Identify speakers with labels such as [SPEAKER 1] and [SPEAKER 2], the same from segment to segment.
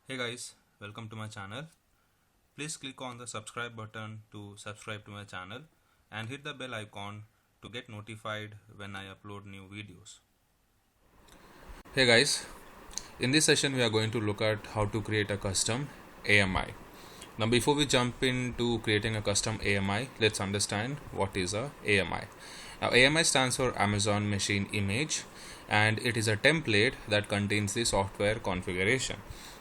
[SPEAKER 1] Hey guys, welcome to my channel. Please click on the subscribe button to subscribe to my channel and hit the bell icon to get notified when I upload new videos. Hey guys, in this session we are going to look at how to create a custom AMI. Now before we jump into creating a custom AMI, let's understand what is a AMI. Now AMI stands for Amazon Machine Image and it is a template that contains the software configuration.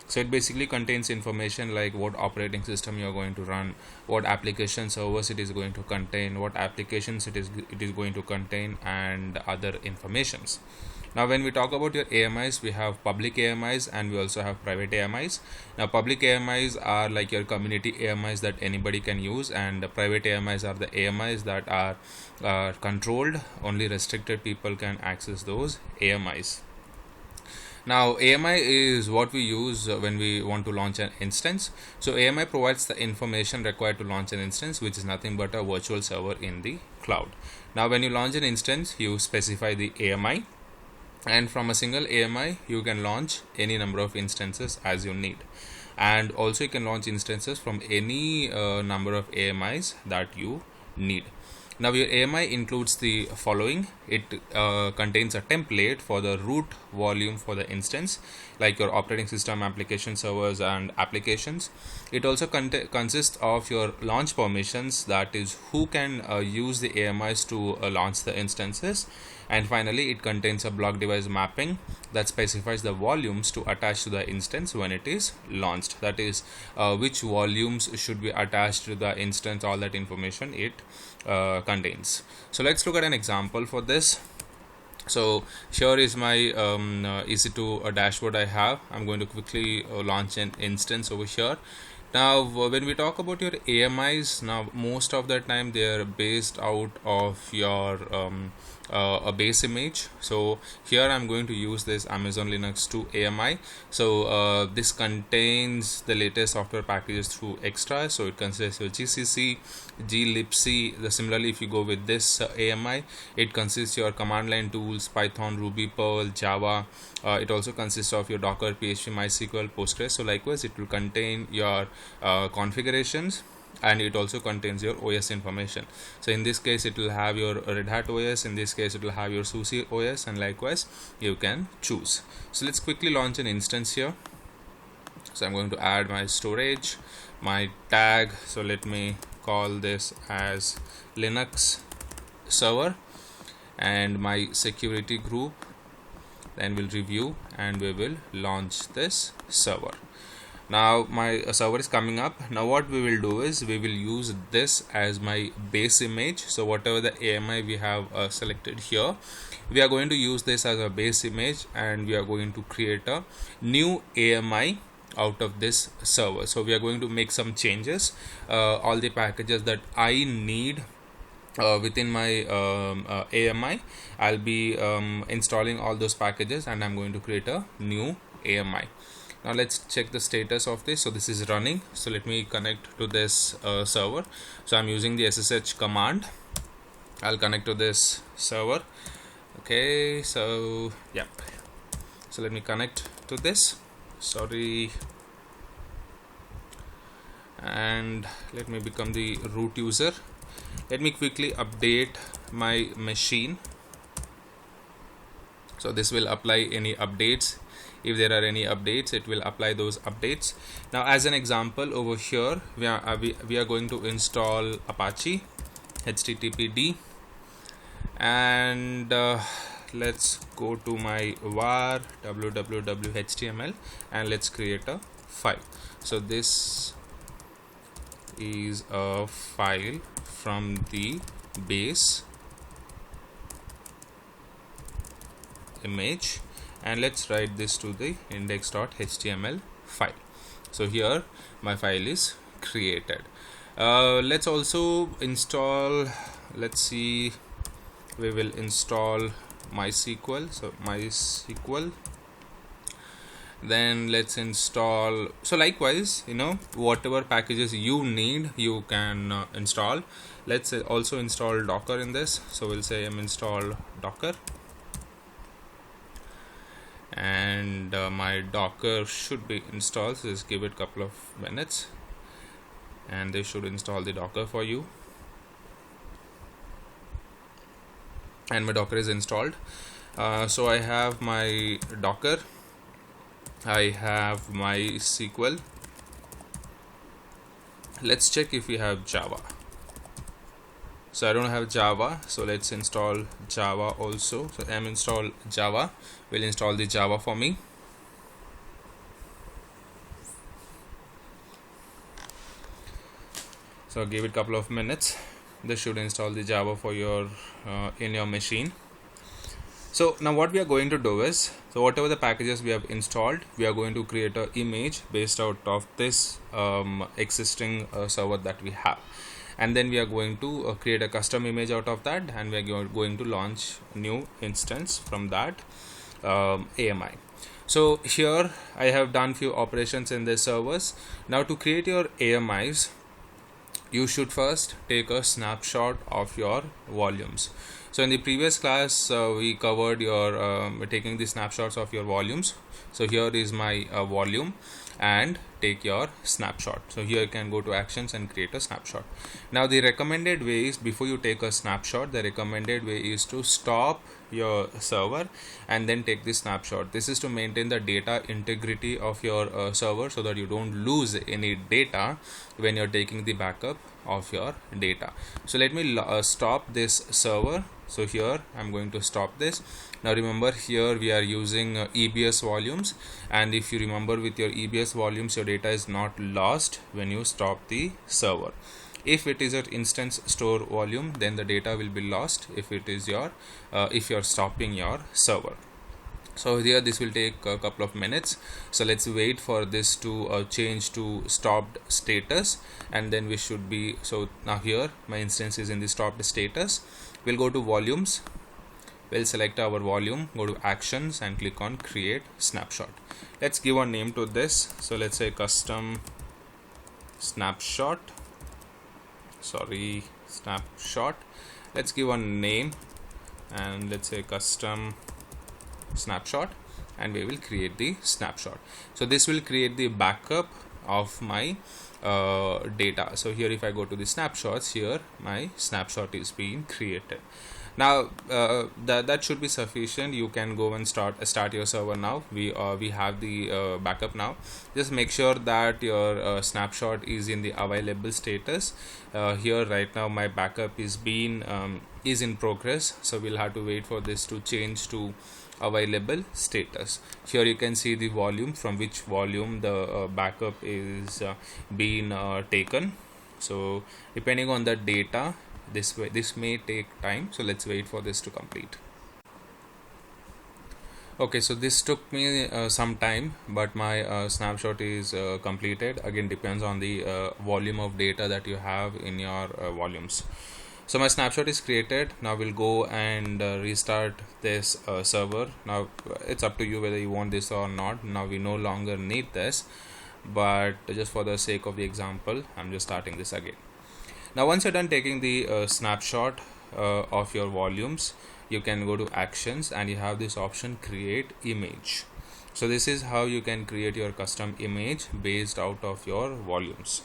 [SPEAKER 1] So it basically contains information like what operating system you are going to run, what application servers it is going to contain, what applications it is going to contain, and other informations. Now when we talk about your AMIs, we have public AMIs and we also have private AMIs. Now public AMIs are like your community AMIs that anybody can use, and the private AMIs are the AMIs that are controlled, only restricted people can access those AMIs. Now AMI is what we use when we want to launch an instance. So AMI provides the information required to launch an instance, which is nothing but a virtual server in the cloud. Now when you launch an instance, you specify the AMI, and from a single AMI you can launch any number of instances as you need, and also you can launch instances from any number of AMIs that you need. Now your AMI includes the following. It contains a template for the root volume for the instance, like your operating system, application servers, and applications. It also consists of your launch permissions, that is who can use the AMIs to launch the instances. And finally it contains a block device mapping that specifies the volumes to attach to the instance when it is launched, that is which volumes should be attached to the instance. All that information it contains. So let's look at an example for this. So here is my EC2 dashboard I have. I'm going to quickly launch an instance over here. Now when we talk about your AMIs, now most of the time they are based out of your a base image. So here I'm going to use this Amazon Linux 2 AMI. So this contains the latest software packages through Extra. So it consists of GCC, glibc. Similarly, if you go with this AMI, it consists your command line tools, Python, Ruby, Perl, Java. It also consists of your Docker, PHP, MySQL, Postgres. So likewise, it will contain your configurations, and it also contains your OS information. So in this case it will have your Red Hat OS, in this case it will have your SUSE OS, and likewise you can choose. So let's quickly launch an instance here. So I'm going to add my storage, my tag. So let me call this as Linux server, and my security group. Then we'll review and we will launch this server. Now my server is coming up. Now what we will do is we will use this as my base image. So whatever the AMI we have selected here, we are going to use this as a base image, and we are going to create a new AMI out of this server. So we are going to make some changes. All the packages that I need within my AMI, I'll be installing all those packages, and I'm going to create a new AMI. Now let's check the status of this. So this is running. So let me connect to this server. So I'm using the SSH command. I'll connect to this server. Okay, so yeah. So let me connect to this. Sorry. And let me become the root user. Let me quickly update my machine. So this will apply any updates. If there are any updates, it will apply those updates. Now as an example over here, we are going to install Apache HTTPD, and let's go to my var www.html, and let's create a file. So this is a file from the base image, and let's write this to the index.html file. So here my file is created. Let's also install, let's see, we will install MySQL. So MySQL, then let's install. So likewise, whatever packages you need, you can install. Let's also install Docker in this. So we'll say install Docker, and my Docker should be installed, so just give it a couple of minutes and they should install the Docker for you. And my Docker is installed. So I have my Docker, I have my SQL. Let's check if we have Java. So I don't have Java, so let's install Java also. So install Java will install the Java for me. So give it a couple of minutes. This should install the Java for your in your machine. So now what we are going to do is, so whatever the packages we have installed, we are going to create an image based out of this existing server that we have, and then we are going to create a custom image out of that, and we are going to launch a new instance from that AMI. So here I have done few operations in the servers. Now to create your AMIs, you should first take a snapshot of your volumes. So in the previous class we covered your taking the snapshots of your volumes. So here is my volume, and take your snapshot. So here you can go to actions and create a snapshot. Now the recommended way is, before you take a snapshot, the recommended way is to stop your server and then take the snapshot. This is to maintain the data integrity of your server, so that you don't lose any data when you're taking the backup of your data. So let me stop this server. So here I'm going to stop this. Now remember, here we are using EBS volumes, and if you remember, with your EBS volumes your data is not lost when you stop the server. If it is your instance store volume, then the data will be lost if it is your if you're stopping your server. So here this will take a couple of minutes, so let's wait for this to change to stopped status, and then we should be, so now here my instance is in the stopped status. We'll go to volumes, we'll select our volume, go to actions and click on create snapshot. Let's give a name to this. So let's say custom snapshot, snapshot. Let's give a name and let's say custom snapshot, and we will create the snapshot. So this will create the backup of my data. So here if I go to the snapshots, here my snapshot is being created. Now that should be sufficient. You can go and start your server now. We have the backup now. Just make sure that your snapshot is in the available status. Here right now my backup is in progress, so we'll have to wait for this to change to available status. Here you can see the volume, from which volume the backup is being taken. So depending on the data, this may take time, so let's wait for this to complete. Okay, so this took me some time, but my snapshot is completed. Again, depends on the volume of data that you have in your volumes. So my snapshot is created. Now we'll go and restart this server. Now it's up to you whether you want this or not. Now we no longer need this, but just for the sake of the example, I'm just starting this again. Now once you're done taking the snapshot of your volumes, you can go to actions and you have this option create image. So this is how you can create your custom image based out of your volumes.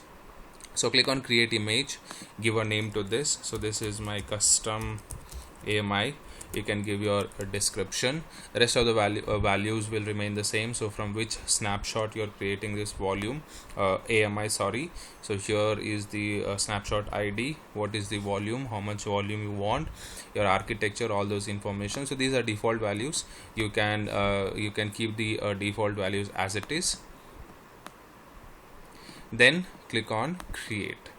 [SPEAKER 1] So click on create image, give a name to this. So this is my custom AMI. You can give your description. The rest of the values will remain the same. So from which snapshot you're creating this volume, AMI, sorry. So here is the snapshot ID, what is the volume, how much volume you want, your architecture, all those information. So these are default values. You can keep the default values as it is. Then click on create,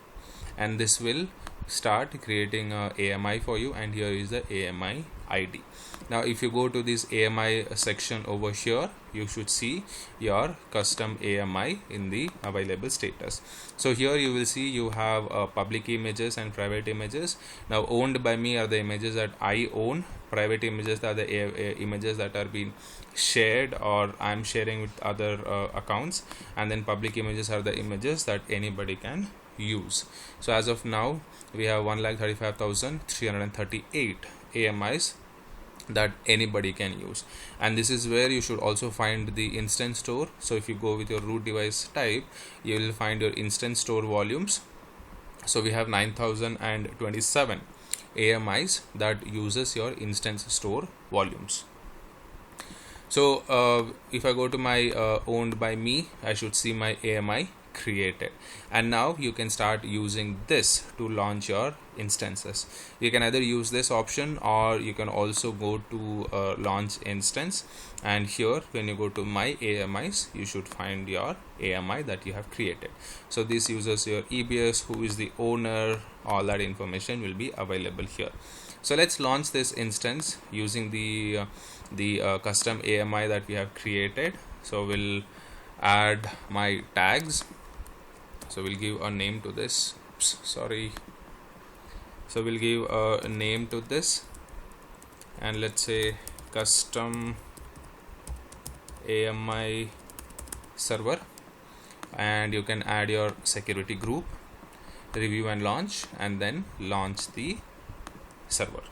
[SPEAKER 1] and this will start creating a AMI for you, and here is the AMI ID. Now if you go to this AMI section over here, you should see your custom AMI in the available status. So here you will see you have public images and private images. Now owned by me are the images that I own. Private images are the images that are being shared or I'm sharing with other accounts, and then public images are the images that anybody can use. So as of now we have 1,35,338 AMIs that anybody can use. And this is where you should also find the instance store. So if you go with your root device type, you will find your instance store volumes. So we have 9027 AMIs that uses your instance store volumes. So if I go to my owned by me, I should see my AMI created, and now you can start using this to launch your instances. You can either use this option, or you can also go to launch instance, and here when you go to my AMIs, you should find your AMI that you have created. So this uses your EBS, who is the owner, all that information will be available here. So let's launch this instance using the custom AMI that we have created. So we'll add my tags. So we'll give a name to this. Oops, sorry. So we'll give a name to this, and let's say custom AMI server, and you can add your security group, review and launch, and then launch the server.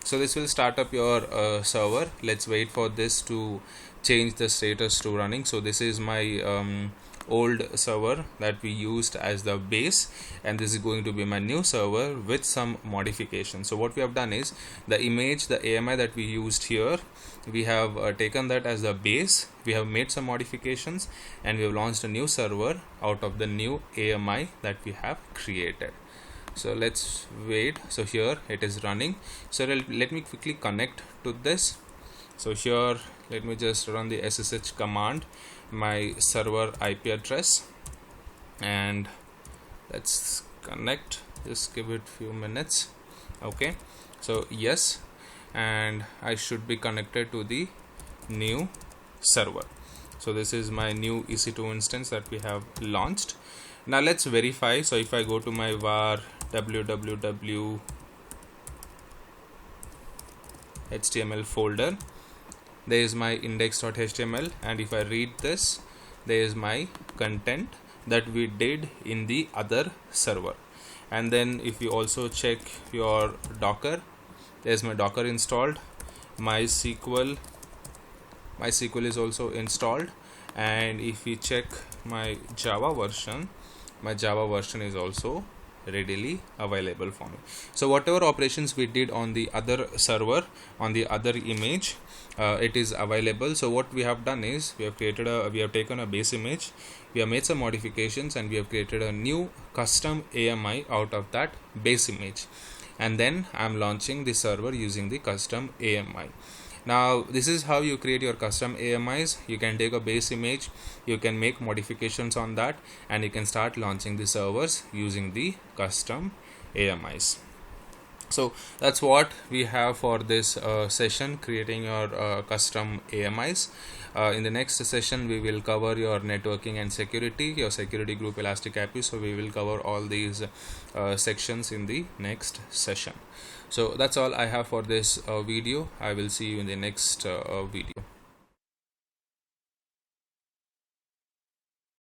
[SPEAKER 1] So this will start up your server. Let's wait for this to change the status to running. So this is my old server that we used as the base, and this is going to be my new server with some modifications. So what we have done is, the image, the AMI that we used here, we have taken that as the base, we have made some modifications, and we have launched a new server out of the new AMI that we have created. So let's wait. So here it is running. So let me quickly connect to this. So here let me just run the SSH command, my server IP address, and let's connect. Just give it few minutes. Okay, so yes, and I should be connected to the new server. So this is my new EC2 instance that we have launched. Now let's verify. So if I go to my var www HTML folder, there is my index.html, and if I read this, there is my content that we did in the other server. And then if you also check your Docker, there's my Docker installed, MySQL is also installed, and if we check my Java version, my Java version is also readily available for me. So whatever operations we did on the other server, on the other image, it is available. So what we have done is, we have taken a base image, we have made some modifications, and we have created a new custom AMI out of that base image, and then I'm launching the server using the custom AMI. Now this is how you create your custom AMIs. You can take a base image, you can make modifications on that, and you can start launching the servers using the custom AMIs. So that's what we have for this session, creating your custom AMIs. In the next session we will cover your networking and security, your security group Elastic API. So we will cover all these sections in the next session. So that's all I have for this video. I will see you in the next video.